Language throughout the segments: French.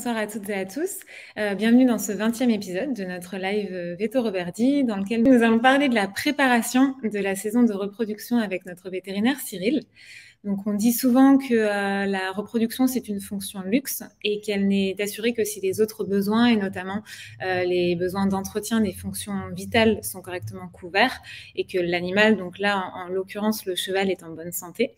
bonsoir à toutes et à tous. Bienvenue dans ce 20e épisode de notre live Veto Roberdi, dans lequel nous allons parler de la préparation de la saison de reproduction avec notre vétérinaire Cyril. Donc, on dit souvent que la reproduction, c'est une fonction luxe et qu'elle n'est assurée que si les autres besoins, et notamment les besoins d'entretien des fonctions vitales, sont correctement couverts et que l'animal, donc là, en l'occurrence, le cheval, est en bonne santé.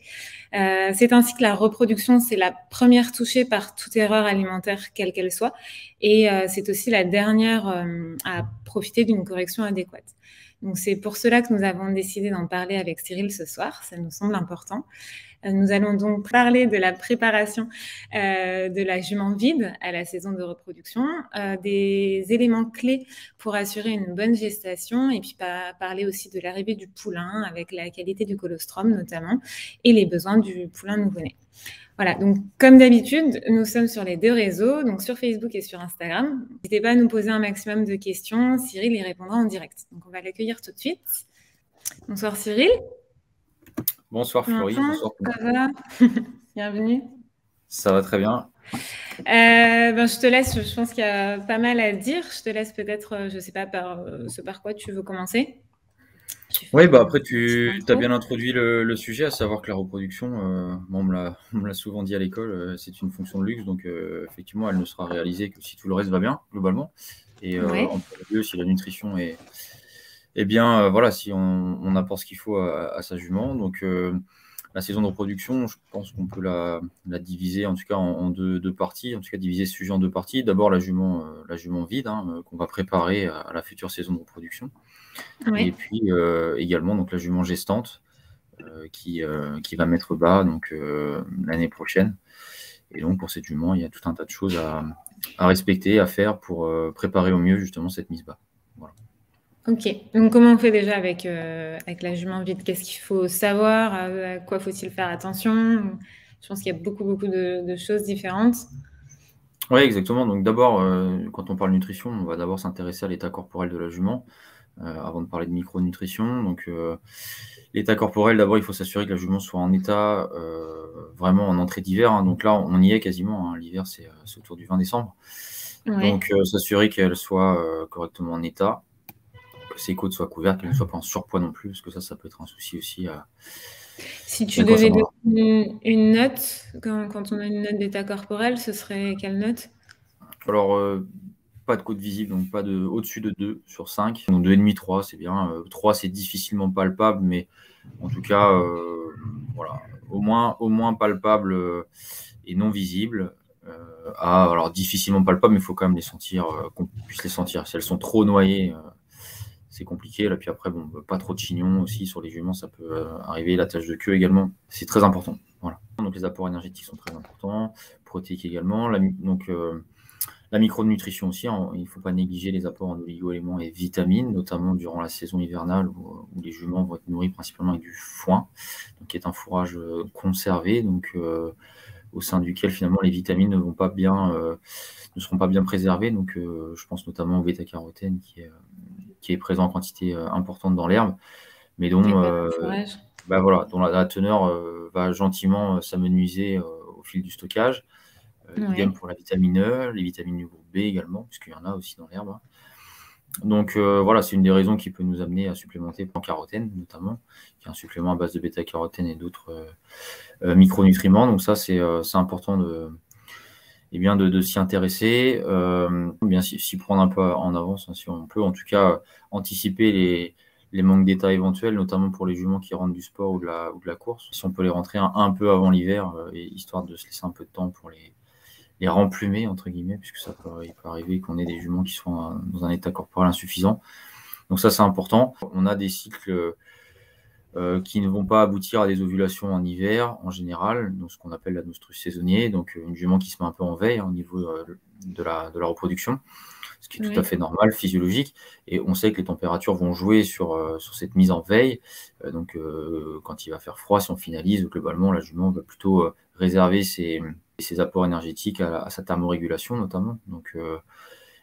C'est ainsi que la reproduction, c'est la première touchée par toute erreur alimentaire, quelle qu'elle soit, et c'est aussi la dernière à profiter d'une correction adéquate. Donc, c'est pour cela que nous avons décidé d'en parler avec Cyril ce soir, ça nous semble important. Nous allons donc parler de la préparation de la jument vide à la saison de reproduction, des éléments clés pour assurer une bonne gestation et puis parler aussi de l'arrivée du poulain avec la qualité du colostrum notamment et les besoins du poulain nouveau-né. Voilà, donc comme d'habitude, nous sommes sur les deux réseaux, donc sur Facebook et sur Instagram. N'hésitez pas à nous poser un maximum de questions, Cyril y répondra en direct. Donc on va l'accueillir tout de suite. Bonsoir Cyril. Bonsoir Florie. Bonsoir. Ça va. Bienvenue. Ça va très bien. Je te laisse, je pense qu'il y a pas mal à dire. Je te laisse peut-être, je ne sais pas, par quoi tu veux commencer. Oui, après, tu as bien introduit le sujet, à savoir que la reproduction, on me l'a souvent dit à l'école, c'est une fonction de luxe, donc effectivement, elle ne sera réalisée que si tout le reste va bien, globalement. Et en premier lieu, si la nutrition est bien, voilà, si on apporte ce qu'il faut à sa jument. Donc, la saison de reproduction, je pense qu'on peut la diviser en tout cas en deux parties, en tout cas diviser ce sujet en deux parties. D'abord, la jument vide, qu'on va préparer à la future saison de reproduction. Et puis également donc la jument gestante qui va mettre bas donc l'année prochaine. Et donc pour cette jument, il y a tout un tas de choses à respecter, à faire pour préparer au mieux justement cette mise bas. Voilà. Ok, donc comment on fait déjà avec la jument vide? Qu'est-ce qu'il faut savoir? À quoi faut-il faire attention? Je pense qu'il y a beaucoup de choses différentes. Oui, exactement. Donc d'abord, quand on parle nutrition, on va d'abord s'intéresser à l'état corporel de la jument avant de parler de micronutrition. Donc l'état corporel, d'abord, il faut s'assurer que la jument soit en état vraiment en entrée d'hiver. Donc là, on y est quasiment. L'hiver, c'est autour du 20 décembre. Ouais. Donc s'assurer qu'elle soit correctement en état, que ses côtes soient couvertes, qu'elle ne soit pas en surpoids non plus, parce que ça peut être un souci aussi. Si tu devais donner une note, quand on a une note d'état corporel, ce serait quelle note? Alors, pas de côte visible, donc pas au-dessus de 2 sur 5. Donc 2,5, 3, c'est bien. 3, c'est difficilement palpable, mais en tout cas, voilà, au moins palpable et non visible. Alors difficilement palpable, mais il faut quand même les sentir, qu'on puisse les sentir. Si elles sont trop noyées, c'est compliqué. Là, puis après, pas trop de chignons aussi sur les juments, ça peut arriver. La tache de queue également, c'est très important. Voilà. Donc les apports énergétiques sont très importants, protéiques également. La micronutrition aussi, il ne faut pas négliger les apports en oligo-éléments et vitamines, notamment durant la saison hivernale où les juments vont être nourris principalement avec du foin, donc qui est un fourrage conservé, donc au sein duquel finalement les vitamines ne seront pas bien préservées. Donc je pense notamment au bêta-carotène qui est présent en quantité importante dans l'herbe, mais dont la teneur va gentiment s'amenuiser au fil du stockage. Idem pour la vitamine E, les vitamines du groupe B également, puisqu'il y en a aussi dans l'herbe. Donc voilà, c'est une des raisons qui peut nous amener à supplémenter en carotène, notamment, qui est un supplément à base de bêta-carotène et d'autres micronutriments. Donc ça, c'est important de s'y intéresser, bien s'y prendre un peu en avance, si on peut, en tout cas, anticiper les manques d'état éventuels, notamment pour les juments qui rentrent du sport ou de la course. Si on peut les rentrer un peu avant l'hiver, histoire de se laisser un peu de temps pour les remplumer, entre guillemets, puisque il peut arriver qu'on ait des juments qui sont dans un état corporel insuffisant. Donc ça, c'est important. On a des cycles qui ne vont pas aboutir à des ovulations en hiver, en général, donc ce qu'on appelle l'anostrus saisonnier, donc une jument qui se met un peu en veille au niveau de la reproduction, ce qui est tout à fait normal, physiologique, et on sait que les températures vont jouer sur cette mise en veille, donc quand il va faire froid, si on finalise, globalement, la jument va plutôt réserver ses apports énergétiques à sa thermorégulation notamment,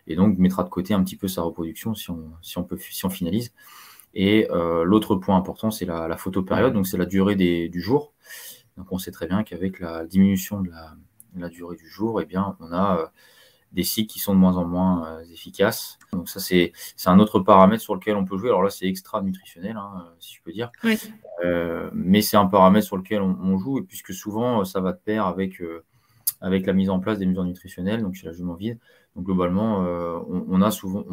et donc mettra de côté un petit peu sa reproduction si on finalise. Et l'autre point important, c'est la photopériode, donc c'est la durée du jour. Donc on sait très bien qu'avec la diminution de la durée du jour, eh bien, on a des cycles qui sont de moins en moins efficaces. Donc ça, c'est un autre paramètre sur lequel on peut jouer. Alors là, c'est extra nutritionnel, hein, si je peux dire. Oui. Mais c'est un paramètre sur lequel on joue, et puisque souvent, ça va de pair avec la mise en place des mesures nutritionnelles, donc chez la jument vide. Donc globalement, on a souvent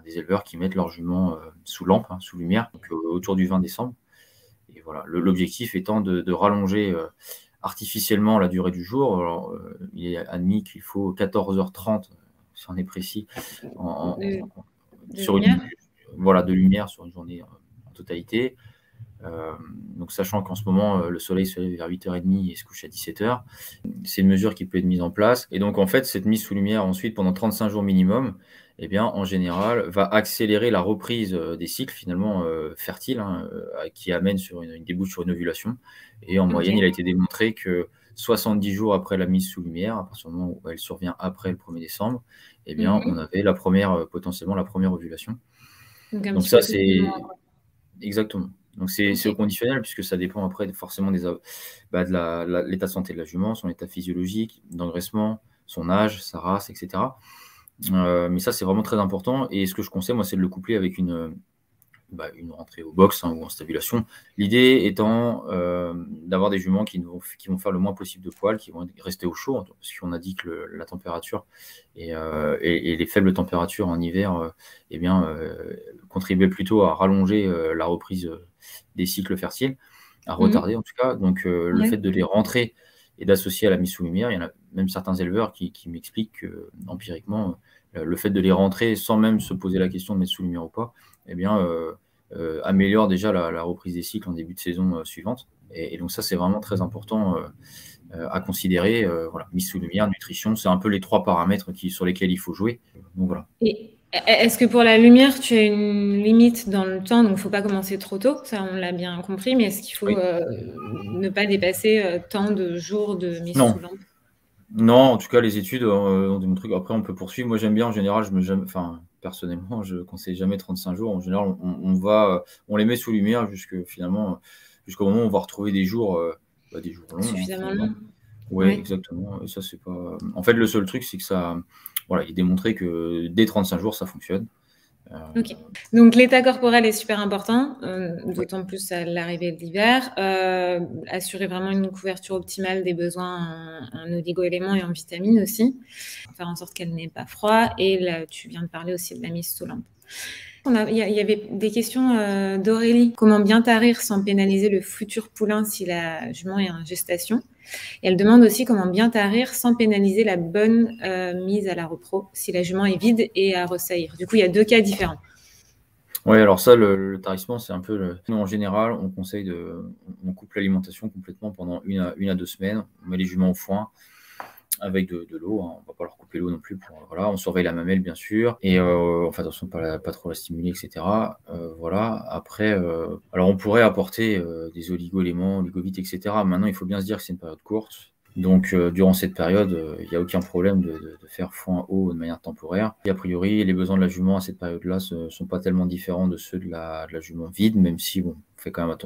des éleveurs qui mettent leurs juments sous lampe, hein, sous lumière, donc, autour du 20 décembre. Et voilà, l'objectif étant de rallonger artificiellement la durée du jour. Alors, il est admis qu'il faut 14h30, si on est précis, sur lumière. de lumière sur une journée en totalité. Donc sachant qu'en ce moment, le soleil se lève vers 8h30 et se couche à 17h. C'est une mesure qui peut être mise en place. Et donc en fait, cette mise sous lumière ensuite pendant 35 jours minimum, eh bien, en général, va accélérer la reprise des cycles finalement fertiles, hein, qui amène sur une débouche sur une ovulation. Et en moyenne, il a été démontré que 70 jours après la mise sous lumière, à partir du moment où elle survient après le 1er décembre, eh bien, on avait potentiellement la première ovulation. Donc ça, c'est exactement. Donc c'est au conditionnel, puisque ça dépend après forcément de l'état de santé de la jument, son état physiologique, d'engraissement, son âge, sa race, etc. Mais ça, c'est vraiment très important. Et ce que je conseille, moi, c'est de le coupler avec une rentrée au box, hein, ou en stabulation. L'idée étant d'avoir des juments qui vont faire le moins possible de poils, qui vont rester au chaud, parce qu'on a dit que la température et les faibles températures en hiver contribuaient plutôt à rallonger la reprise des cycles fertiles, à retarder en tout cas. Donc le fait de les rentrer et d'associer à la mise sous lumière, il y en a même certains éleveurs qui m'expliquent que, empiriquement, le fait de les rentrer sans même se poser la question de mettre sous lumière ou pas, eh bien, améliore déjà la reprise des cycles en début de saison suivante. Et donc ça, c'est vraiment très important à considérer. Voilà, mise sous lumière, nutrition, c'est un peu les 3 paramètres sur lesquels il faut jouer. Donc voilà. Et est-ce que pour la lumière, tu as une limite dans le temps? Donc, il ne faut pas commencer trop tôt, ça on l'a bien compris, mais est-ce qu'il faut ne pas dépasser tant de jours de mise sous lampe? Non, en tout cas, les études ont démontré qu'après, on peut poursuivre. Moi, j'aime bien, en général, personnellement, je ne conseille jamais 35 jours. En général, on les met sous lumière jusqu'au moment où on va retrouver des jours longs. Suffisamment longs. Oui, exactement. Et ça, c'est pas... En fait, le seul truc, c'est que ça... Voilà, il est démontré que dès 35 jours, ça fonctionne. Ok. Donc l'état corporel est super important, d'autant plus à l'arrivée de l'hiver. Assurer vraiment une couverture optimale des besoins en oligo-éléments et en vitamines aussi. Faire en sorte qu'elle n'ait pas froid. Et là, tu viens de parler aussi de la mise sous lampe. Il y avait des questions d'Aurélie. Comment bien tarir sans pénaliser le futur poulain si la jument est en gestation? Et elle demande aussi comment bien tarir sans pénaliser la bonne mise à la repro si la jument est vide et à ressaillir. Du coup, il y a 2 cas différents. Oui, alors ça, le tarissement, c'est un peu... Nous, en général, on conseille on coupe l'alimentation complètement pendant 1 à 2 semaines. On met les juments au foin avec de l'eau, hein. On ne va pas leur couper l'eau non plus. Voilà. On surveille la mamelle, bien sûr. Et attention, pas trop la stimuler, etc. Voilà. Après, alors on pourrait apporter des oligo-éléments, oligovites, etc. Maintenant, il faut bien se dire que c'est une période courte. Donc, durant cette période, il n'y a aucun problème de faire foin haut de manière temporaire. Et a priori, les besoins de la jument à cette période-là ne sont pas tellement différents de ceux de la jument vide, même si on fait quand même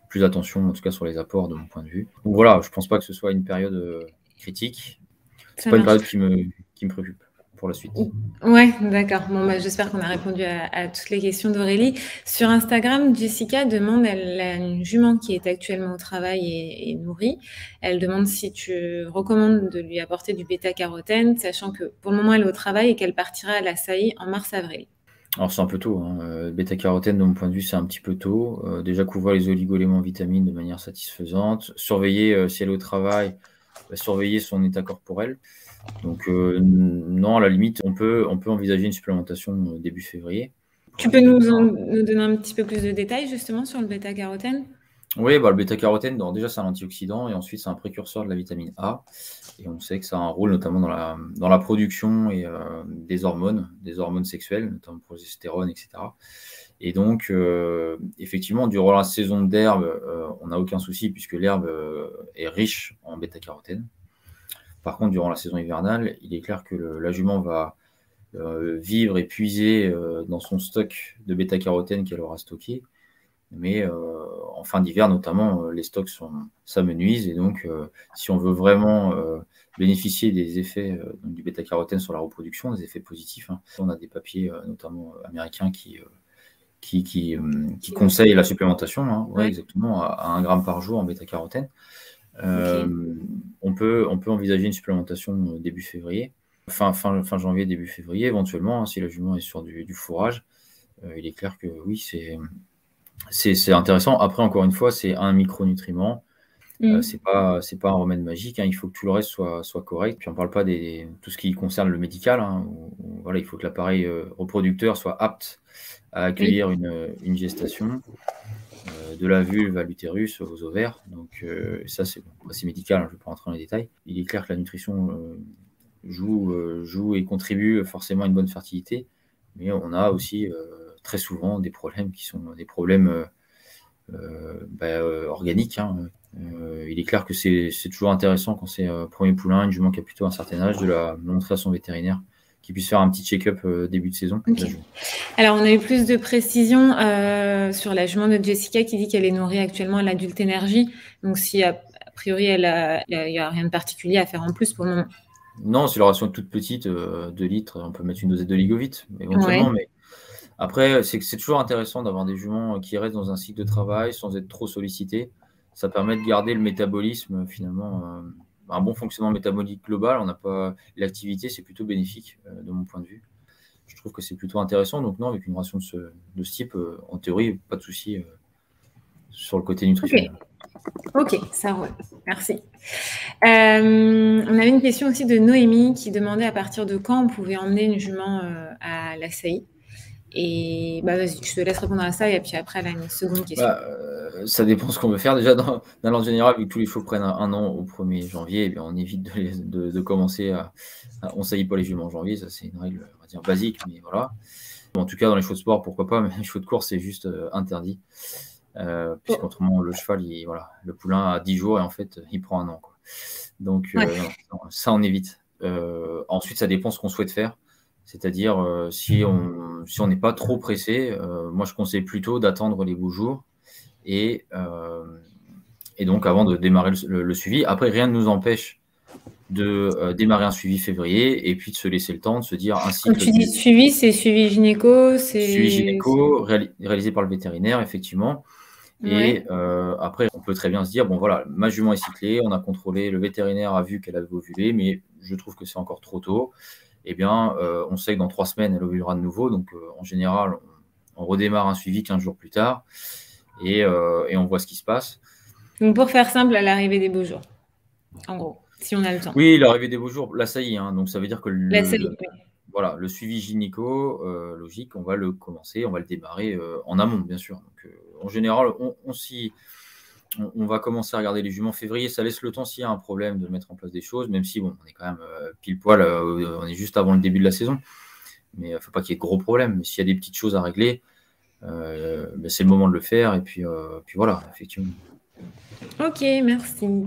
plus attention, en tout cas sur les apports, de mon point de vue. Donc voilà, je ne pense pas que ce soit une période critique. C'est pas une période qui me préoccupe pour la suite. Ouais, d'accord. Bon, j'espère qu'on a répondu à toutes les questions d'Aurélie. Sur Instagram, Jessica demande, elle a une jument qui est actuellement au travail et nourrie. Elle demande si tu recommandes de lui apporter du bêta-carotène, sachant que pour le moment, elle est au travail et qu'elle partira à la saillie en mars-avril. Alors c'est un peu tôt, hein. Bêta-carotène, de mon point de vue, c'est un petit peu tôt. Déjà couvrir les oligo-éléments vitamines de manière satisfaisante. Surveiller, si elle est au travail, surveiller son état corporel. Donc non, à la limite, on peut envisager une supplémentation début février. Tu peux nous donner un petit peu plus de détails justement sur le bêta-carotène? Oui, le bêta-carotène, déjà c'est un antioxydant et ensuite c'est un précurseur de la vitamine A. Et on sait que ça a un rôle notamment dans la production des hormones sexuelles, notamment progestérone, etc. Et donc, effectivement, durant la saison d'herbe, on n'a aucun souci puisque l'herbe est riche en bêta-carotène. Par contre, durant la saison hivernale, il est clair que la jument va vivre et puiser dans son stock de bêta-carotène qu'elle aura stocké. Mais en fin d'hiver notamment, les stocks s'amenuisent. Et donc, si on veut vraiment bénéficier des effets du bêta-carotène sur la reproduction, des effets positifs, hein, on a des papiers notamment américains qui conseillent la supplémentation, hein, exactement, à 1 gramme par jour en bêta-carotène. On peut envisager une supplémentation début février, fin janvier, début février, éventuellement, hein, si la jument est sur du fourrage. Il est clair que oui, c'est intéressant. Après, encore une fois, c'est un micronutriment. C'est pas un remède magique, hein. Il faut que tout le reste soit correct. Puis on ne parle pas tout ce qui concerne le médical, hein, où, voilà, il faut que l'appareil reproducteur soit apte à accueillir une gestation, de la vulve à l'utérus, aux ovaires. Donc ça, c'est médical, hein, je ne vais pas rentrer dans les détails. Il est clair que la nutrition joue et contribue forcément à une bonne fertilité, mais on a aussi très souvent des problèmes qui sont des problèmes organiques, hein. Il est clair que c'est toujours intéressant quand c'est premier poulain, une jument qui a plutôt un certain âge, de la montrer à son vétérinaire, qui puisse faire un petit check-up début de saison. Alors, on a eu plus de précisions sur la jument de Jessica qui dit qu'elle est nourrie actuellement à l'adulte énergie. Donc, si a priori, il n'y a rien de particulier à faire en plus pour le moment. Non, si la ration est toute petite, 2 litres, on peut mettre une dosette de Ligovit, éventuellement. Mais après, c'est toujours intéressant d'avoir des juments qui restent dans un cycle de travail sans être trop sollicités. Ça permet de garder le métabolisme, finalement, un bon fonctionnement métabolique global. L'activité, c'est plutôt bénéfique de mon point de vue. Je trouve que c'est plutôt intéressant. Donc non, avec une ration de ce type, en théorie, pas de souci sur le côté nutritionnel. Ok, ça roule. Merci. On avait une question aussi de Noémie qui demandait à partir de quand on pouvait emmener une jument à la SAI. Et vas-y, je te laisse répondre à ça et puis après, elle a une seconde question. Ça dépend ce qu'on veut faire. Déjà, dans l'ordre général, vu que tous les chevaux prennent un an au 1er janvier, eh bien, on évite de commencer on ne saillit pas les juments en janvier. Ça, c'est une règle, on va dire, basique, mais voilà. En tout cas, dans les chevaux de sport, pourquoi pas, mais les chevaux de course, c'est juste interdit. Puisqu'autrement, le cheval, le poulain a 10 jours et en fait, il prend un an, quoi. Donc, ça, on évite. Ensuite, ça dépend ce qu'on souhaite faire. C'est-à-dire, si on n'est pas trop pressé, moi, je conseille plutôt d'attendre les beaux jours et donc avant de démarrer le suivi. Après, rien ne nous empêche de démarrer un suivi février et puis de se laisser le temps de se dire un cycle. Quand tu dis suivi, c'est suivi gynéco, suivi gynéco réalisé par le vétérinaire, effectivement. Et après, on peut très bien se dire, bon voilà, ma jument est cyclée, on a contrôlé, le vétérinaire a vu qu'elle avait ovulé, mais je trouve que c'est encore trop tôt. Eh bien, on sait que dans 3 semaines, elle ovulera de nouveau. Donc, en général, on redémarre un suivi 15 jours plus tard et on voit ce qui se passe. Donc, pour faire simple, à l'arrivée des beaux jours, en gros, si on a le temps. Oui, l'arrivée des beaux jours, là, ça y est. Hein, donc, ça veut dire que voilà, le suivi gynéco, logique, on va le commencer, on va le démarrer en amont, bien sûr. Donc, en général, on va commencer à regarder les juments en février. Ça laisse le temps, s'il y a un problème, de mettre en place des choses, même si, bon, on est quand même pile poil, on est juste avant le début de la saison. Mais il ne faut pas qu'il y ait de gros problèmes. Mais s'il y a des petites choses à régler, c'est le moment de le faire. Et puis voilà, effectivement. Ok, merci.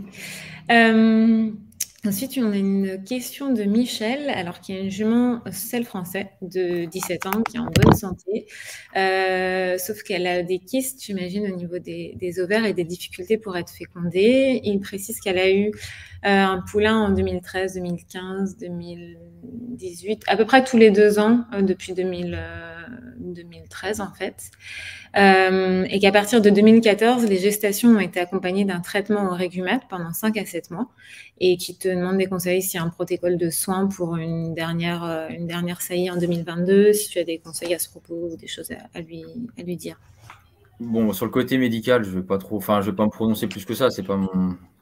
Ensuite, on a une question de Michel, alors qui a une jument selle français de 17 ans, qui est en bonne santé, sauf qu'elle a des kystes, j'imagine, au niveau des ovaires et des difficultés pour être fécondée. Il précise qu'elle a eu un poulain en 2013, 2015, 2018, à peu près tous les 2 ans, depuis 2013 en fait. Et qu'à partir de 2014, les gestations ont été accompagnées d'un traitement au régumate pendant 5 à 7 mois et qui te demande des conseils s'il y a un protocole de soins pour une dernière saillie en 2022, si tu as des conseils à ce propos ou des choses à lui dire. Bon, sur le côté médical, je vais pas me prononcer plus que ça.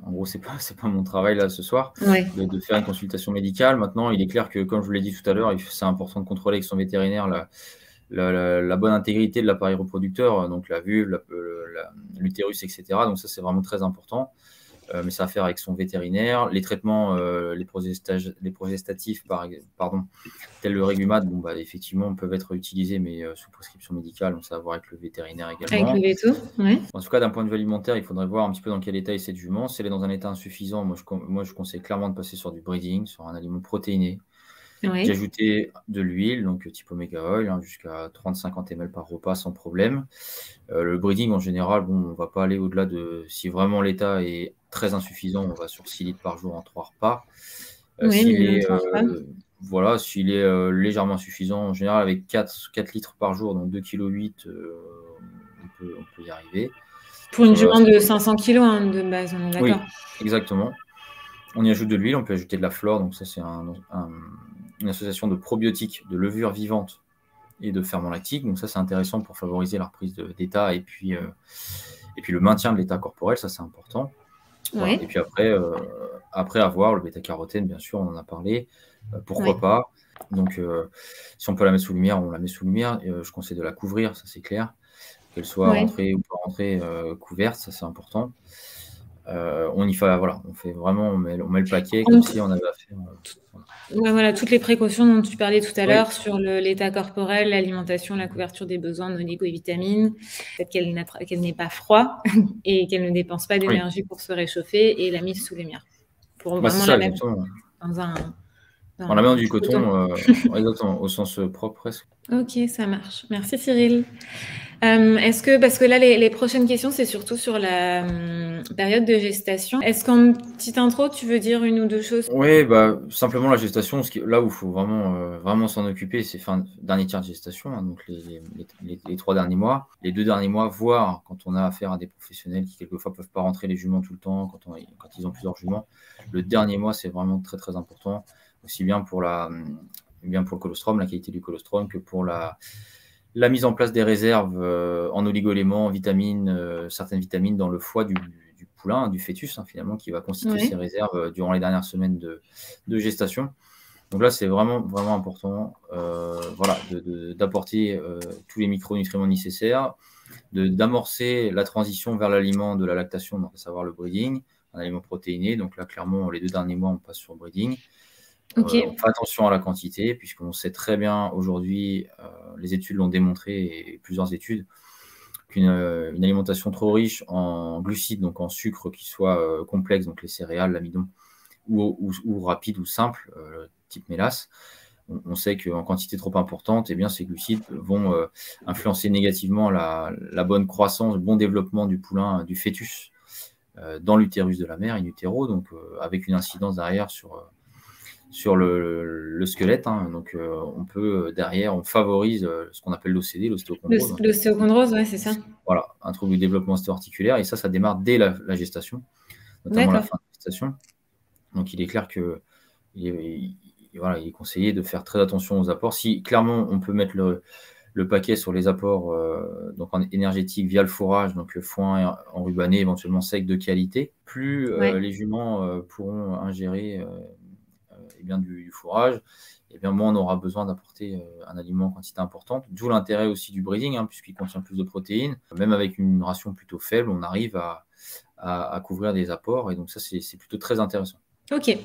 En gros, c'est pas mon travail là ce soir de faire une consultation médicale. Maintenant, il est clair que, comme je vous l'ai dit tout à l'heure, c'est important de contrôler avec son vétérinaire la bonne intégrité de l'appareil reproducteur, donc la vulve, l'utérus, etc. Donc ça, c'est vraiment très important. Mais ça a à faire avec son vétérinaire. Les traitements, les progestatifs, tels le régumate, effectivement, peuvent être utilisés, mais sous prescription médicale, donc ça va voir avec le vétérinaire également. Avec le veto, ouais. En tout cas, d'un point de vue alimentaire, il faudrait voir un petit peu dans quel état est cette jument. Si elle est dans un état insuffisant, moi, je conseille clairement de passer sur du breeding, sur un aliment protéiné. Oui. J'ai ajouté de l'huile, donc type Omega Oil, hein, jusqu'à 30-50 ml par repas sans problème. Le breeding, en général, bon, on ne va pas aller au-delà de... Si vraiment l'état est très insuffisant, on va sur 6 litres par jour en 3 repas. Oui, S'il minimum est, 3 repas. voilà, s'il est légèrement insuffisant, en général, avec 4 litres par jour, donc 2,8 kg, on peut y arriver. Pour une jument de 500 kg hein, de base, on est Oui, d'accord. exactement. On y ajoute de l'huile, on peut ajouter de la flore, donc ça c'est une association de probiotiques, de levures vivantes et de ferments lactiques, donc ça c'est intéressant pour favoriser la reprise d'état et puis le maintien de l'état corporel, ça c'est important. Voilà. Oui. Et puis après avoir le bêta-carotène, bien sûr, on en a parlé, pourquoi Oui. pas. Donc si on peut la mettre sous lumière, on la met sous lumière. Je conseille de la couvrir, ça c'est clair, qu'elle soit Oui. rentrée ou pas rentrée, couverte, ça c'est important. On y fait, voilà, on fait vraiment, on met le paquet comme si on avait à faire. Ouais, voilà, toutes les précautions dont tu parlais tout à Oui, l'heure sur l'état corporel, l'alimentation, la couverture des besoins en oligo-vitamines, peut-être qu'elle n'ait pas froid et qu'elle ne dépense pas oui. d'énergie pour se réchauffer et la mise sous lumière pour Bah, c'est vraiment ça, la mettre exactement. dans On la met dans du du coton. coton, exactement, au sens propre presque. Ok, ça marche. Merci Cyril. Est-ce que, parce que là, les prochaines questions, c'est surtout sur la période de gestation. Est-ce qu'en petite intro, tu veux dire une ou deux choses? Oui, bah, simplement la gestation, là où il faut vraiment s'en occuper, c'est dernier tiers de gestation, hein, donc les 3 derniers mois. Les 2 derniers mois, voire quand on a affaire à des professionnels qui quelquefois peuvent pas rentrer les juments tout le temps, quand ils ont plusieurs juments. Le dernier mois, c'est vraiment très très important, aussi bien pour le colostrum, la qualité du colostrum, que pour la mise en place des réserves en oligo-éléments, en vitamines, certaines vitamines dans le foie du poulain, du fœtus, hein, finalement, qui va constituer Oui. ces réserves durant les dernières semaines de gestation. Donc là, c'est vraiment, vraiment important voilà, d'apporter tous les micronutriments nécessaires, d'amorcer la transition vers l'aliment de la lactation, donc à savoir le breeding, un aliment protéiné. Donc là, clairement, les 2 derniers mois, on passe sur le breeding. Ok. On fait attention à la quantité, puisqu'on sait très bien aujourd'hui, les études l'ont démontré, et plusieurs études, qu'une alimentation trop riche en glucides, donc en sucre qui soit complexe, donc les céréales, l'amidon, ou rapide ou simple, type mélasse, on sait qu'en quantité trop importante, eh bien, ces glucides vont influencer négativement la bonne croissance, le bon développement du poulain, du fœtus, dans l'utérus de la mère, in utero, donc avec une incidence derrière sur le squelette. Hein. Donc, on peut, derrière, on favorise ce qu'on appelle l'OCD, l'ostéochondrose. Hein, L'ostéochondrose, ouais, c'est ça. voilà, un trouble du développement ostéo-articulaire. Et ça démarre dès la gestation, notamment la D'accord. fin de la gestation. Donc, il est clair que voilà, il est conseillé de faire très attention aux apports. Si clairement, on peut mettre le paquet sur les apports donc énergétiques via le fourrage, donc le foin enrubanné, éventuellement sec de qualité, plus Ouais. les juments pourront ingérer bien, du fourrage, et bien moins on aura besoin d'apporter un aliment en quantité importante. D'où l'intérêt aussi du breeding, hein, puisqu'il contient plus de protéines. Même avec une ration plutôt faible, on arrive à couvrir des apports, et donc ça, c'est plutôt très intéressant. Ok.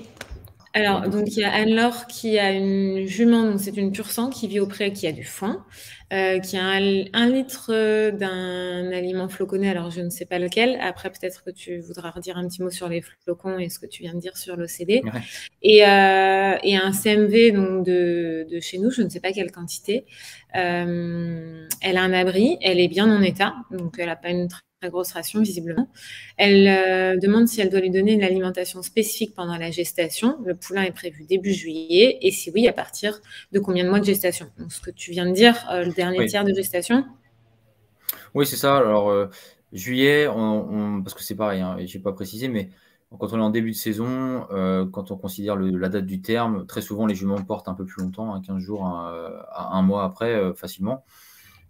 Alors, donc il y a Anne-Laure qui a une jument, donc c'est une pur sang qui vit au pré, qui a du foin, qui a 1 litre d'un aliment floconné, alors je ne sais pas lequel. Après, peut-être que tu voudras redire un petit mot sur les flocons et ce que tu viens de dire sur l'OCD. Ouais. Et un CMV donc de chez nous, je ne sais pas quelle quantité. Elle a un abri, elle est bien en état, donc elle n'a pas une très grosse ration visiblement. Elle demande si elle doit lui donner une alimentation spécifique pendant la gestation. Le poulain est prévu début juillet, et si oui, à partir de combien de mois de gestation? Donc ce que tu viens de dire, le dernier Oui. tiers de gestation. Oui, c'est ça. Alors, juillet, parce que c'est pareil, hein, et je n'ai pas précisé, mais quand on est en début de saison, quand on considère la date du terme, très souvent les juments portent un peu plus longtemps, hein, 15 jours à 1 mois après, facilement.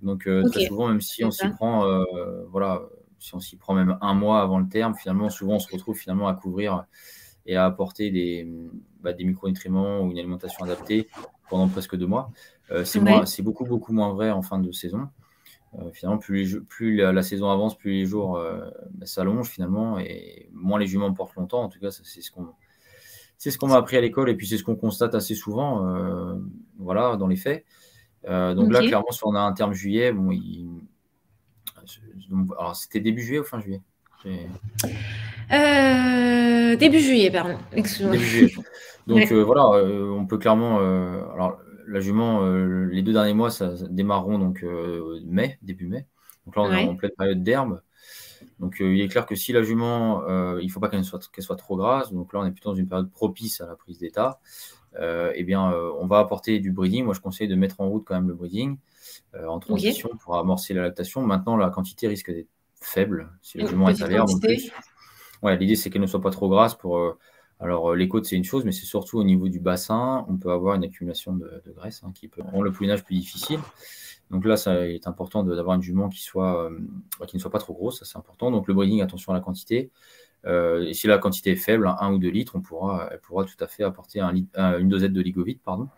Donc Ok, très souvent, même si c'est on ça. s'y prend, voilà, si on s'y prend même 1 mois avant le terme, finalement, souvent on se retrouve finalement à couvrir et à apporter des micronutriments ou une alimentation adaptée pendant presque 2 mois. Ouais. C'est beaucoup, beaucoup moins vrai en fin de saison. Finalement, plus la saison avance, plus les jours s'allongent finalement, et moins les juments portent longtemps. En tout cas, c'est ce qu'on m'a appris à l'école, et puis c'est ce qu'on constate assez souvent voilà, dans les faits. Donc là, Ok. clairement, si on a un terme juillet, alors c'était début juillet ou fin juillet? Début juillet, pardon. Excuse-moi. Début juillet. Donc Ouais. voilà, on peut clairement. Alors, la jument, les 2 derniers mois, ça démarreront donc début mai. Donc là, on est en Ouais. pleine période d'herbe. Donc il est clair que si la jument, il ne faut pas qu'elle soit trop grasse. Donc là, on est plutôt dans une période propice à la prise d'état. Eh bien, on va apporter du breeding. Moi, je conseille de mettre en route quand même le breeding en Ok. transition pour amorcer la lactation. Maintenant, la quantité risque d'être faible si la Une jument est à petite l'herbe en quantité. plus. Ouais, l'idée, c'est qu'elle ne soit pas trop grasse alors, les côtes, c'est une chose, mais c'est surtout au niveau du bassin. On peut avoir une accumulation de graisse qui peut rendre le poulinage plus difficile. Donc là, ça est important d'avoir une jument qui ne soit pas trop grosse. Ça, c'est important. Donc, le breeding, attention à la quantité. Et si la quantité est faible, 1 ou 2 litres, elle pourra tout à fait apporter une dosette de ligovite, pardon,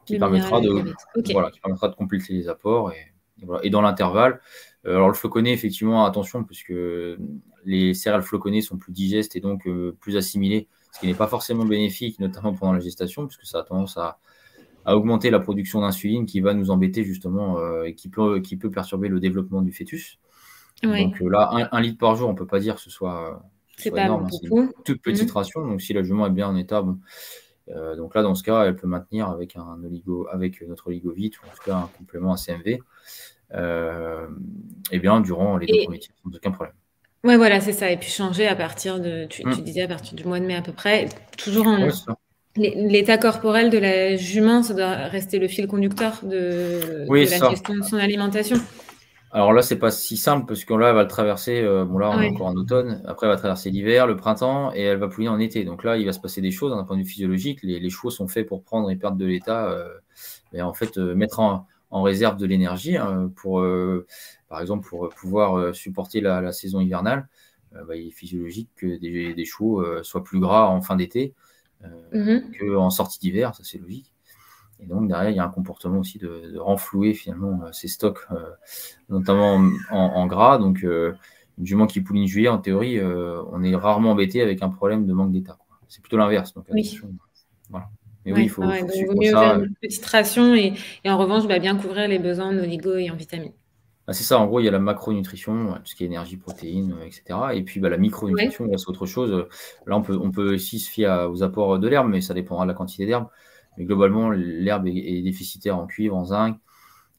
qui Le minéral permettra Ligovite. Ok. de compléter les apports. Et voilà. Et dans l'intervalle, alors le floconné, effectivement, attention, puisque les céréales floconnées sont plus digestes et donc plus assimilées, ce qui n'est pas forcément bénéfique, notamment pendant la gestation, puisque ça a tendance à augmenter la production d'insuline qui va nous embêter justement et qui peut perturber le développement du fœtus. Ouais. Donc là, 1 litre par jour, on ne peut pas dire que ce C'est soit pas énorme. C'est une beaucoup. toute Mhm. petite ration. Donc si la jument est bien en état, bon, donc là, dans ce cas, elle peut maintenir avec notre oligovite ou en tout cas un complément ACMV. Et bien, durant les 2 Et premiers tiers, sans aucun problème. ouais, voilà, c'est ça. Et puis changer à partir tu Mm. disais à partir du mois de mai à peu près. Toujours Ouais, c'est ça. l'état corporel de la jument, ça doit rester le fil conducteur Oui, de c'est la ça. gestion de son alimentation. Alors là, c'est pas si simple parce que là, elle va le traverser. Bon, là, on est Ouais. encore en automne. Après, elle va traverser l'hiver, le printemps et elle va pouliner en été. Donc là, il va se passer des choses d'un point de vue physiologique. Les chevaux sont faits pour prendre et perdre de l'état et en fait mettre en réserve de l'énergie par exemple, pour pouvoir supporter la saison hivernale. Il est physiologique que des chevaux soient plus gras en fin d'été Mhm. qu'en sortie d'hiver. Ça, c'est logique. Et donc, derrière, il y a un comportement aussi de renflouer finalement ces stocks, notamment en gras. Donc, une jument qui pouline juillet, en théorie, on est rarement embêté avec un problème de manque d'état. C'est plutôt l'inverse. Donc, Oui. attention. Voilà. Mais oui, il Ouais, faut, ouais. faut Donc, vaut suivre mieux faire ça. une petite ration et en revanche, bah, bien couvrir les besoins en oligo et en vitamines. C'est ça, en gros, il y a la macronutrition, tout ce qui est énergie, protéines, etc. Et puis la Ouais. micronutrition, là, c'est autre chose. Là, on peut aussi se fier aux apports de l'herbe, mais ça dépendra de la quantité d'herbe. Mais globalement, l'herbe est déficitaire en cuivre, en zinc.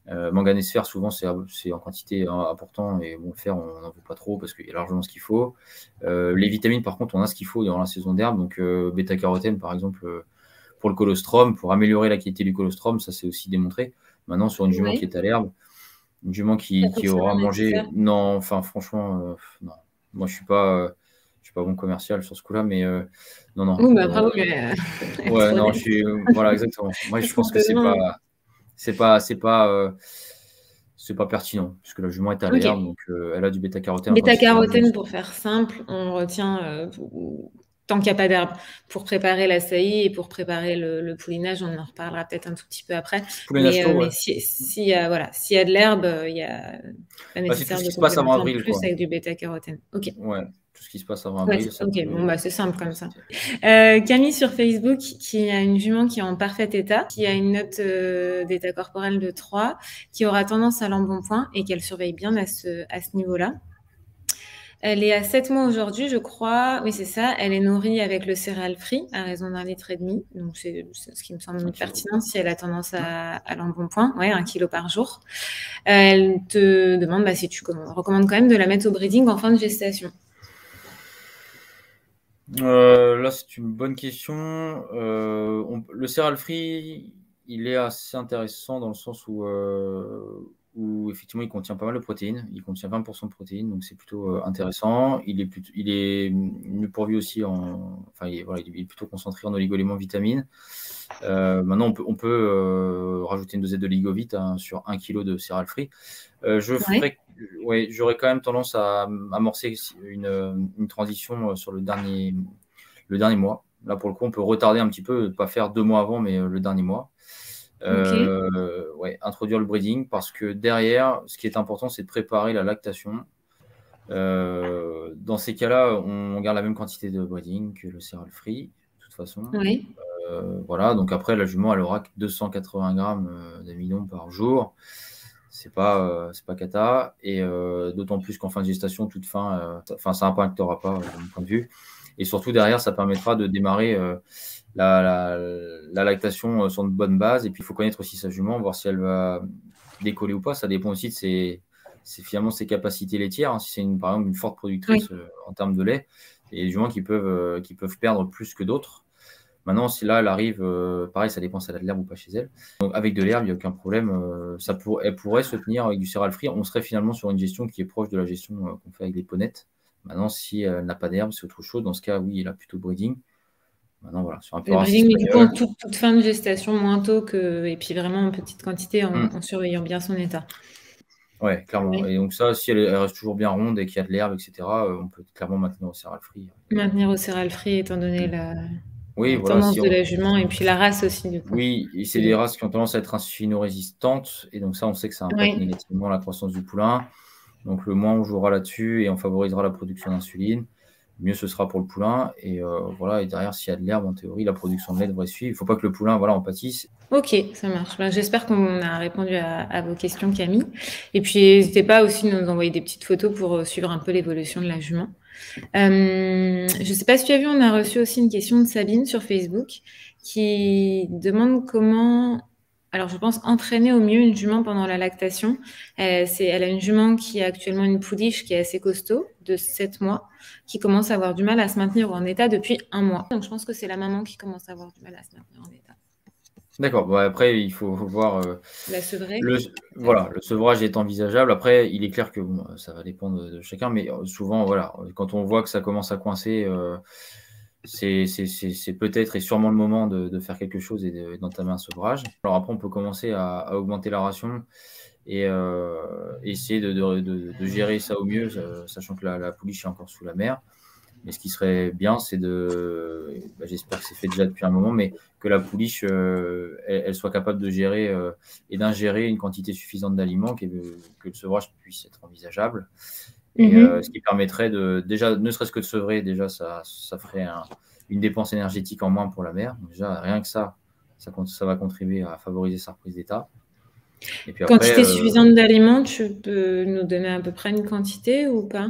Manganèse fer, souvent, c'est en quantité importante. Et bon, le fer, on n'en veut pas trop parce qu'il y a largement ce qu'il faut. Les vitamines, par contre, on a ce qu'il faut durant la saison d'herbe. Donc, bêta-carotène, par exemple, pour le colostrum, pour améliorer la qualité du colostrum, ça c'est aussi démontré. Maintenant, sur une jument qui Ouais. est à l'herbe, une jument Pas qui forcément aura mangé. nécessaire. Non, enfin, franchement, non. Moi, je suis pas bon commercial sur ce coup-là, mais non, non. Oui, bah, bravo, mais Ouais, être non, honnête. voilà, exactement. Moi, je Qu'est-ce qu'on pense que te demande? c'est pas, c'est pas, c'est pas pertinent, puisque la jument est à l'herbe, Ok. donc elle a du bêta-carotène en quantité largement Bêta-carotène, pour suffisante. faire simple, on retient, tant qu'il n'y a pas d'herbe, pour préparer la saillie et pour préparer le poulinage, on en reparlera peut-être un tout petit peu après. Poulinage chaud, Mais ouais. s'il y a, voilà, s'il y a de l'herbe, il n'y a pas Bah, c'est tout nécessaire ce de qui se passe avant complémenter en avril, plus quoi. avec du bêta-carotène. Ok. Ouais, tout ce qui se passe avant Ouais, avril, ça ok, bon, peut. bah, c'est simple comme ça. Camille sur Facebook, qui a une jument qui est en parfait état, qui a une note d'état corporel de 3, qui aura tendance à l'embonpoint et qu'elle surveille bien à ce niveau-là. Elle est à 7 mois aujourd'hui, je crois. Oui, c'est ça. Elle est nourrie avec le céréal free à raison d'1,5 litre. Donc, c'est ce qui me Un semble kilo. pertinent si elle a tendance Hum. à l'embonpoint. Ouais, 1 kilo par jour. Elle te demande si tu recommandes quand même de la mettre au breeding en fin de gestation. Là, c'est une bonne question. Le céréal free, il est assez intéressant dans le sens où effectivement, il contient pas mal de protéines. Il contient 20% de protéines, donc c'est plutôt intéressant. Il est mieux pourvu aussi enfin, voilà, il est plutôt concentré en oligoéléments vitamines. Maintenant, on peut rajouter une dosette de ligovite sur 1 kg de céréal free. J'aurais quand même tendance à amorcer une transition sur le dernier mois. Là, pour le coup, on peut retarder un petit peu, pas faire 2 mois avant, mais le dernier mois. Ok. Introduire le breeding parce que derrière, ce qui est important, c'est de préparer la lactation. Dans ces cas-là, on garde la même quantité de breeding que le céréal free, de toute façon. Oui. Voilà, donc après, la jument, elle aura 280 grammes d'amidon par jour. c'est pas cata. Et d'autant plus qu'en fin de gestation, toute fin, ça n'impactera pas de mon point de vue. Et surtout, derrière, ça permettra de démarrer la lactation sur de bonnes bases. Et puis, il faut connaître aussi sa jument, voir si elle va décoller ou pas. Ça dépend aussi de finalement ses capacités laitières. Hein. Si c'est par exemple une forte productrice en termes de lait, et les juments qui peuvent perdre plus que d'autres. Maintenant, si là, elle arrive, pareil, ça dépend si elle a de l'herbe ou pas chez elle. Donc, avec de l'herbe, il n'y a aucun problème. Elle pourrait se tenir avec du céréal free. On serait finalement sur une gestion qui est proche de la gestion qu'on fait avec les ponettes. Maintenant, si elle n'a pas d'herbe, c'est autre chose. Dans ce cas, oui, il a plutôt breeding. Maintenant, voilà, sur un peu Le breeding, mais du coup, en toute fin de gestation, moins tôt et puis vraiment en petite quantité, en surveillant bien son état. Ouais, clairement. Oui. Et donc ça, si elle reste toujours bien ronde et qu'il y a de l'herbe, etc., on peut clairement maintenir au céréal free. Maintenir au céréal free, étant donné la tendance de la jument et puis la race aussi, du coup. Oui, et c'est des races qui ont tendance à être insulino-résistantes. Et donc ça, on sait que ça impacte négativement la croissance du poulain. Donc le moins on jouera là-dessus et on favorisera la production d'insuline, mieux ce sera pour le poulain. Et voilà. Et derrière, s'il y a de l'herbe, en théorie, la production de lait devrait suivre. Il ne faut pas que le poulain en pâtisse. Ok, ça marche. J'espère qu'on a répondu à vos questions, Camille. Et puis, n'hésitez pas aussi à nous envoyer des petites photos pour suivre un peu l'évolution de la jument. Je ne sais pas si tu as vu, on a reçu aussi une question de Sabine sur Facebook qui demande comment, alors je pense, entraîner au mieux une jument pendant la lactation. Elle a une jument qui a actuellement une pouliche qui est assez costaud, de 7 mois, qui commence à avoir du mal à se maintenir en état depuis 1 mois. Donc je pense que c'est la maman qui commence à avoir du mal à se maintenir en état. D'accord. Bon, après, il faut voir. La sevrer. Le sevrage est envisageable. Après, il est clair que ça va dépendre de chacun, mais souvent, voilà, quand on voit que ça commence à coincer, c'est peut-être et sûrement le moment de faire quelque chose et d'entamer un sevrage. Alors après, on peut commencer à augmenter la ration et essayer de gérer ça au mieux, sachant que la pouliche est encore sous la mer. Mais ce qui serait bien, c'est j'espère que c'est fait déjà depuis un moment, mais que la pouliche, elle soit capable de gérer et d'ingérer une quantité suffisante d'aliments, que le sevrage puisse être envisageable. Et ce qui permettrait déjà, ne serait-ce que de sevrer, déjà, ça ferait une dépense énergétique en moins pour la mère. Donc déjà, rien que ça va contribuer à favoriser sa reprise d'état. Et puis quantité suffisante d'aliments, tu peux nous donner à peu près une quantité ou pas?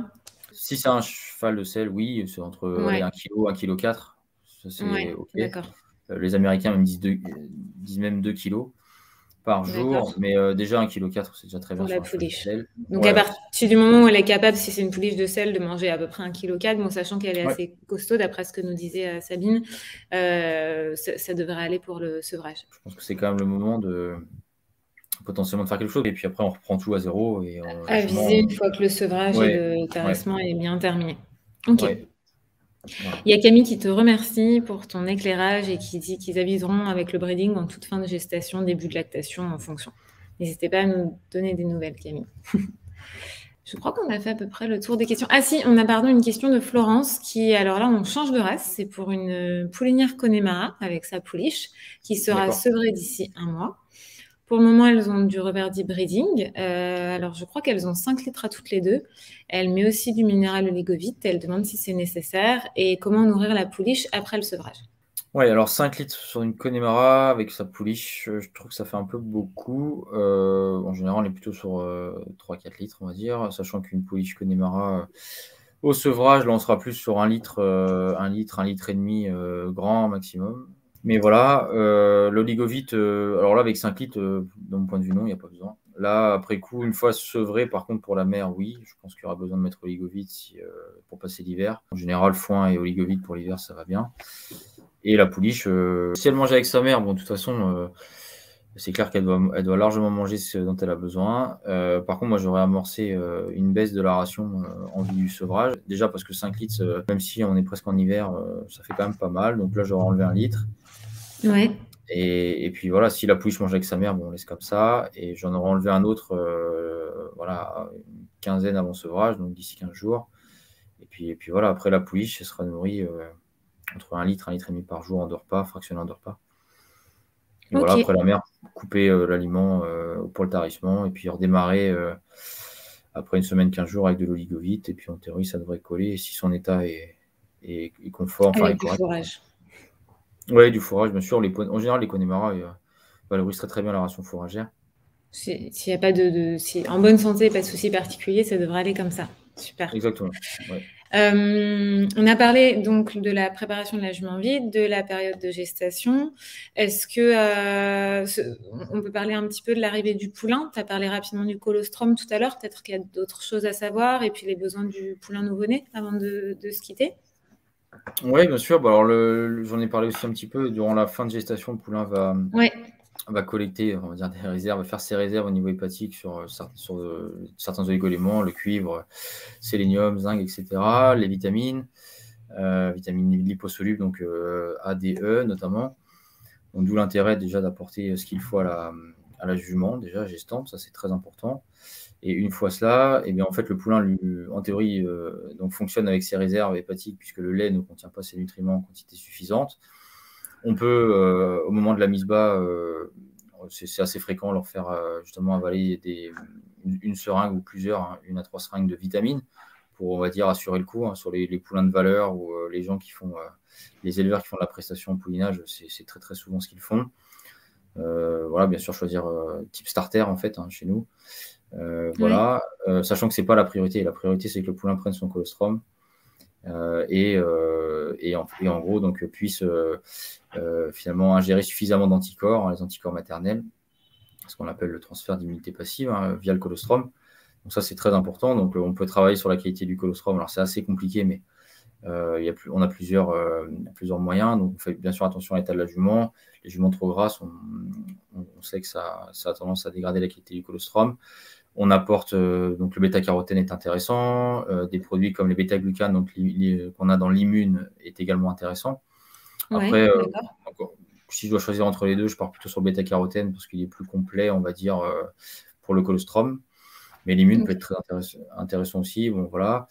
Si c'est un cheval de sel, oui, c'est entre 1 kg, 1,4 kg. Ça, c'est OK. Les Américains disent même 2 kg par jour, mais déjà 1,4 kg, c'est déjà très bien. Pour la pouliche. Donc à partir du moment où elle est capable, si c'est une pouliche de sel, de manger à peu près 1,4 kg, bon, sachant qu'elle est assez costaud, d'après ce que nous disait Sabine, ça devrait aller pour le sevrage. Je pense que c'est quand même le moment potentiellement de faire quelque chose, et puis après on reprend tout à zéro. À viser une fois que le sevrage et le tarissement est bien terminé. Ok. Il y a Camille qui te remercie pour ton éclairage et qui dit qu'ils aviseront avec le breeding en toute fin de gestation, début de lactation en fonction. N'hésitez pas à nous donner des nouvelles, Camille. Je crois qu'on a fait à peu près le tour des questions. Ah si, on a une question de Florence qui, alors là, on change de race. C'est pour une poulinière Connemara avec sa pouliche qui sera sevrée d'ici 1 mois. Pour le moment, elles ont du Reverdy breeding. Alors, je crois qu'elles ont 5 litres à toutes les deux. Elle met aussi du minéral olégovite. Elle demande si c'est nécessaire et comment nourrir la pouliche après le sevrage. Oui, alors 5 litres sur une Connemara avec sa pouliche, je trouve que ça fait un peu beaucoup. En général, on est plutôt sur 3-4 litres, on va dire, sachant qu'une pouliche Connemara au sevrage, là, on sera plus sur 1 litre, 1 litre et demi grand maximum. Mais voilà, l'oligovite, alors là, avec 5 litres, de mon point de vue, non, il n'y a pas besoin. Là, après coup, une fois sevré, par contre, pour la mère, oui, je pense qu'il y aura besoin de mettre oligovite pour passer l'hiver. En général, foin et oligovite pour l'hiver, ça va bien. Et la pouliche, si elle mange avec sa mère, bon, de toute façon, c'est clair qu'elle doit largement manger ce dont elle a besoin. Par contre, moi, j'aurais amorcé une baisse de la ration en vue du sevrage. Déjà parce que 5 litres, même si on est presque en hiver, ça fait quand même pas mal. Donc là, j'aurais enlevé 1 litre. Ouais. Et puis voilà, si la pouliche mange avec sa mère, bon, on laisse comme ça. Et j'en aurais enlevé un autre, voilà, une quinzaine avant sevrage, donc d'ici 15 jours. Et puis voilà, après la pouliche, elle sera nourrie entre 1 litre, 1 litre et demi par jour en 2 repas, fractionné en 2 repas. Et voilà, après la mère, couper l'aliment pour le tarissement et puis redémarrer après 1 semaine, 15 jours avec de l'oligovite. Et puis en théorie, ça devrait coller. Et si son état est conforme, avec du fourrage. Oui, du fourrage, bien sûr. En général, les Connemara valorisent très très bien la ration fourragère. S'il n'y a pas si en bonne santé, pas de souci particulier, ça devrait aller comme ça. Super. Exactement. Ouais. On a parlé donc de la préparation de la jument vide, de la période de gestation. Est-ce que on peut parler un petit peu de l'arrivée du poulain? Tu as parlé rapidement du colostrum tout à l'heure. Peut-être qu'il y a d'autres choses à savoir et puis les besoins du poulain nouveau-né avant de se quitter. Oui, bien sûr. Bah, alors, j'en ai parlé aussi un petit peu. Durant la fin de gestation, le poulain va collecter, on va dire, des réserves, va faire ses réserves au niveau hépatique sur certains oligoéléments, le cuivre, sélénium, zinc, etc., les vitamines, vitamines liposolubles, donc A, D, E notamment. Donc, d'où l'intérêt déjà d'apporter ce qu'il faut à la jument, déjà gestante, ça c'est très important. Et une fois cela, eh bien, en fait, le poulain, en théorie, donc, fonctionne avec ses réserves hépatiques puisque le lait ne contient pas ses nutriments en quantité suffisante. On peut, au moment de la mise bas, c'est assez fréquent, leur faire justement avaler une seringue ou plusieurs, hein, 1 à 3 seringues de vitamines pour, on va dire, assurer le coup, hein, sur les poulains de valeur ou les gens qui font, les éleveurs qui font de la prestation en poulinage, c'est très très souvent ce qu'ils font. Voilà, bien sûr, choisir type starter en fait, hein, chez nous. Voilà, sachant que c'est pas la priorité. La priorité, c'est que le poulain prenne son colostrum et en gros donc puisse finalement ingérer suffisamment d'anticorps, hein, les anticorps maternels, ce qu'on appelle le transfert d'immunité passive, hein, via le colostrum. Donc ça, c'est très important. Donc on peut travailler sur la qualité du colostrum. Alors c'est assez compliqué, mais on a plusieurs moyens. Donc on fait bien sûr attention à l'état de la jument. Les juments trop grasses, on sait que ça a tendance à dégrader la qualité du colostrum. On apporte, donc le bêta-carotène est intéressant, des produits comme les bêta-glucanes qu'on a dans l'immune est également intéressant. Après, si je dois choisir entre les deux, je pars plutôt sur le bêta-carotène parce qu'il est plus complet, on va dire, pour le colostrum. Mais l'immune peut être très intéressant aussi. Bon, voilà.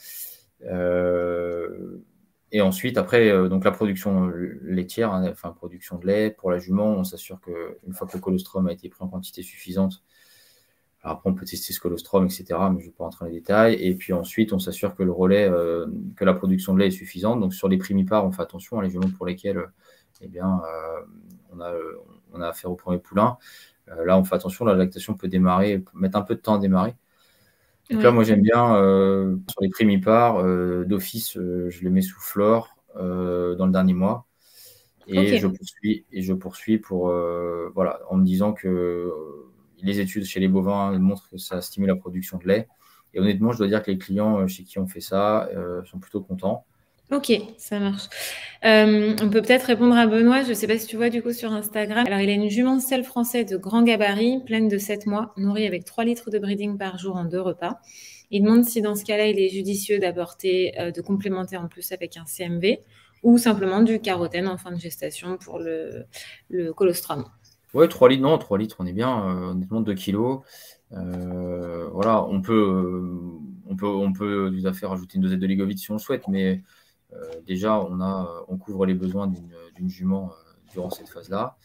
Et ensuite, après, donc la production laitière, hein, enfin production de lait pour la jument, on s'assure qu'une fois que le colostrum a été pris en quantité suffisante, alors après on peut tester ce colostrum, etc., mais je ne vais pas rentrer dans les détails. Et puis ensuite, on s'assure que le relais, que la production de lait est suffisante. Donc sur les primipares, on fait attention à les juments pour lesquels eh bien, on a affaire au premier poulain. Là, on fait attention, la lactation peut mettre un peu de temps à démarrer. Donc là, moi, j'aime bien, sur les primipares, d'office, je les mets sous flore dans le dernier mois. Et je poursuis pour, voilà, en me disant que les études chez les bovins montrent que ça stimule la production de lait. Et honnêtement, je dois dire que les clients chez qui on fait ça sont plutôt contents. Ok, ça marche. On peut peut-être répondre à Benoît. Je ne sais pas si tu vois du coup sur Instagram. Alors, il a une jument selle français de grand gabarit, pleine de 7 mois, nourrie avec 3 litres de breeding par jour en 2 repas. Il demande si dans ce cas-là, il est judicieux d'apporter, de complémenter en plus avec un CMV ou simplement du carotène en fin de gestation pour le colostrum. Ouais, 3 litres, non, 3 litres, on est bien. Honnêtement, 2 kilos. Voilà, on peut tout à fait rajouter une dosette de Ligovit si on le souhaite, mais déjà, on couvre les besoins d'une jument durant cette phase-là.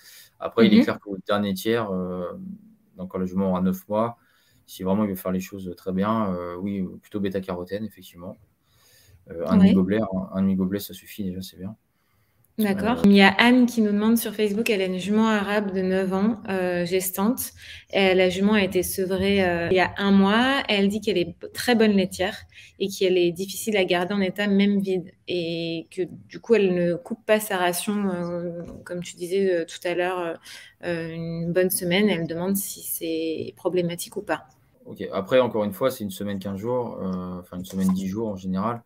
Après, il est clair qu'au dernier tiers, donc quand la jument aura 9 mois, si vraiment il veut faire les choses très bien, oui, plutôt bêta-carotène, effectivement. Un demi-gobelet, ça suffit déjà, c'est bien. D'accord. Il y a Anne qui nous demande sur Facebook, elle a une jument arabe de 9 ans, gestante. La jument a été sevrée il y a 1 mois. Elle dit qu'elle est très bonne laitière et qu'elle est difficile à garder en état même vide. Et que du coup, elle ne coupe pas sa ration, comme tu disais tout à l'heure, une bonne semaine. Elle demande si c'est problématique ou pas. Ok. Après, encore une fois, c'est une semaine 15 jours, enfin une semaine 10 jours en général.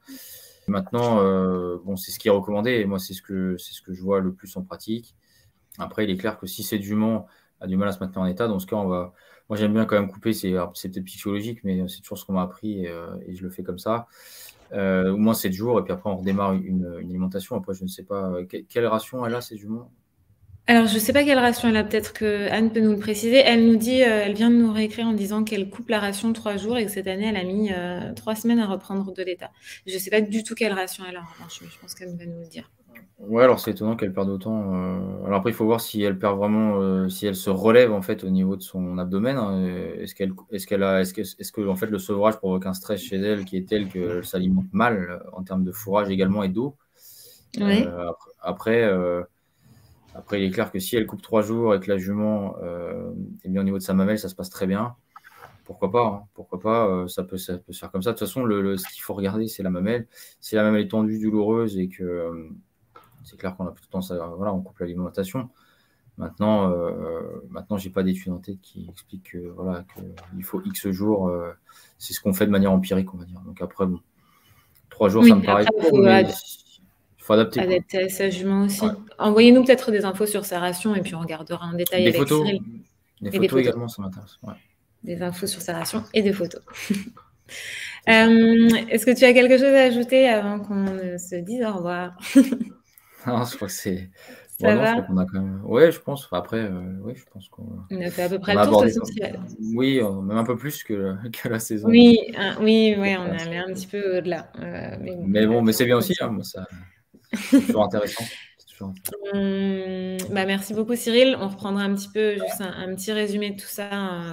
Maintenant, bon, c'est ce qui est recommandé et moi, c'est ce que je vois le plus en pratique. Après, il est clair que si cette jument a du mal à se maintenir en état, dans ce cas, moi, j'aime bien quand même couper, c'est peut-être psychologique, mais c'est toujours ce qu'on m'a appris et je le fais comme ça. Au moins 7 jours et puis après, on redémarre une alimentation. Après, je ne sais pas quelle ration elle a, cette jument. Alors, je ne sais pas quelle ration elle a, peut-être que Anne peut nous le préciser. Elle nous dit, elle vient de nous réécrire en disant qu'elle coupe la ration 3 jours et que cette année, elle a mis 3 semaines à reprendre de l'état. Je ne sais pas du tout quelle ration elle a, en revanche, mais je pense qu'elle va nous le dire. Ouais, alors c'est étonnant qu'elle perde autant. Alors après, il faut voir si elle perd vraiment, si elle se relève en fait au niveau de son abdomen. Hein. Est-ce que en fait le sevrage provoque un stress chez elle qui est tel qu'elle s'alimente mal en termes de fourrage également et d'eau. Ouais. Après, Après, il est clair que si elle coupe 3 jours et que la jument est bien au niveau de sa mamelle, ça se passe très bien. Pourquoi pas, hein, pourquoi pas, ça peut se faire comme ça. De toute façon, ce qu'il faut regarder, c'est la mamelle. Si la mamelle est tendue, douloureuse et que c'est clair qu'on a plutôt tendance à, voilà, on coupe l'alimentation. Maintenant, j'ai pas d'études en tête qui expliquent que, voilà, qu'il faut X jours. C'est ce qu'on fait de manière empirique, on va dire. Donc après, bon, 3 jours, ça me paraît court, mais il faut adapter. Adapter à sa jument aussi. Ouais. Envoyez-nous peut-être des infos sur sa ration et puis on regardera en détail des avec photos, Cyril. Des photos également, ça m'intéresse. Ouais. Des infos sur sa ration et des photos. Est-ce que tu as quelque chose à ajouter avant qu'on se dise au revoir? Non, je crois que c'est... Ça va? Je crois qu'on a quand même... Ouais, je pense. Après, je pense qu'on... On a fait à peu près le tour, de toute façon. Oui, même un peu plus que la saison. Oui, ouais, on est allé un petit peu au-delà. Mais c'est bien aussi, hein, moi, ça... c'est toujours intéressant. Merci beaucoup Cyril. On reprendra un petit peu, juste un petit résumé de tout ça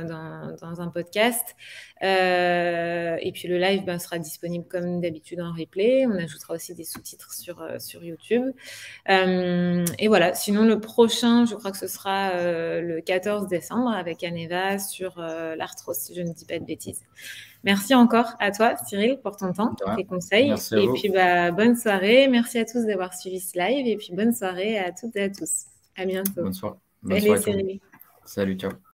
dans un podcast. Et puis le live sera disponible comme d'habitude en replay. On ajoutera aussi des sous-titres sur YouTube. Et voilà, sinon le prochain, je crois que ce sera le 14 décembre avec Aneva sur l'arthrose, si je ne dis pas de bêtises. Merci encore à toi, Cyril, pour ton temps, tes conseils. Merci à vous. Puis, bonne soirée. Merci à tous d'avoir suivi ce live. Et puis, bonne soirée à toutes et à tous. À bientôt. Bonne soirée. Salut, Cyril. Salut, ciao.